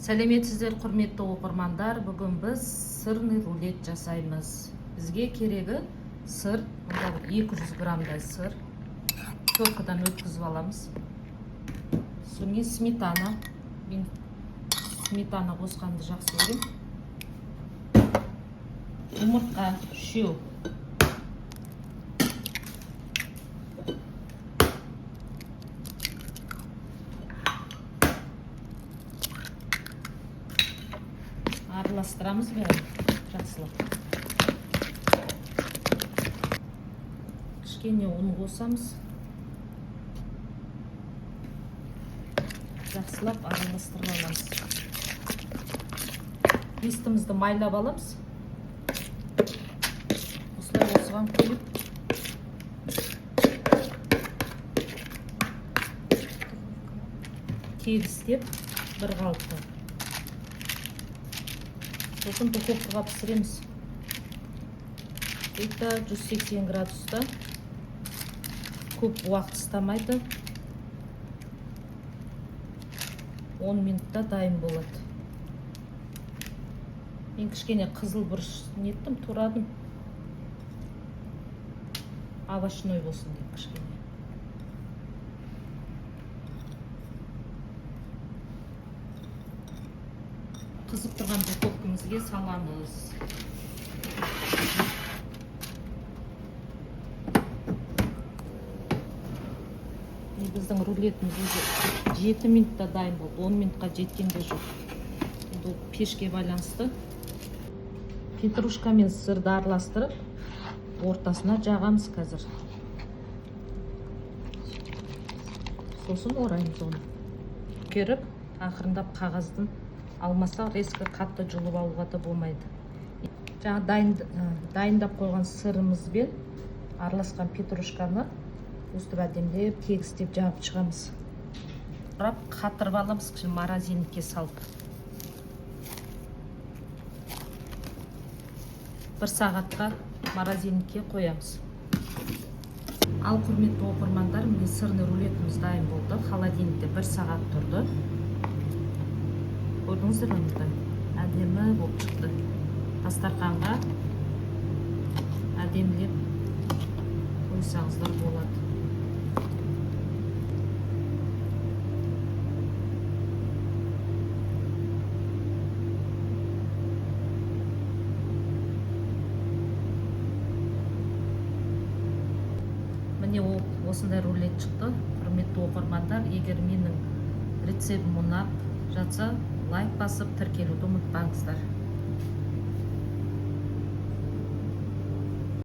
Сәлеметсіздер, құрметті оқырмандар. Бүгін біз сырный рулет жасаймыз. Бізге керегі сыр, 200 граммдай сыр. Теркадан өткізіп аламыз. Соңы сметана. Мен сметана қосқанды жақсы көремін. Жұмыртқа, үшеу. Араластырамыз бәрін жақсылап. Кішкене ұн қосамыз. Жақсылап араластырып аламыз. Листімізді майлап аламыз. Осылай осыған қойып. Тегістеп бір қалыпты. Сосын духовкаға пісіреміз. Это 180 градуста. Көп уақыт ұстамайды. 10 минутта дайын болады. Мен кішкене қызыл бұрыш неттім, турадым. Овощной болсын деп кішкене. Қызып тұрған духовкамызға саламыз. Біздің рулетіміз 7 минутта дайын болды. 10 минутқа жеткенде жоқ. Бұл пешке байланысты. Петрушка мен сырды араластырып, ортасына жағамыз қазір. Сосын ораймыз оны. Көріп, ақырындап қағаздың алмаса резко қатты жұлып алуға да болмайды. Жаңа дайындап қойған сырымызбен араласқан петрушканы өстіп әдемілеп тегістеп жағып шығамыз. Қатырып аламыз, морозилникке салып. 1 сағатқа морозилникке қоямыз. Ал құрметті оқырмандар, міне сырный рулетіміз дайын болды. Холодильникте 1 сағат тұрды. Көрдіңіздер оны? Әдемі болып шықты. Дастарханға әдемілеп қойсаңыздар болады. Міне осындай рулет шықты. Құрметті оқырмандар, егер менің рецептім ұнап жатса, лайк басып тіркелуді ұмытпаңыздар.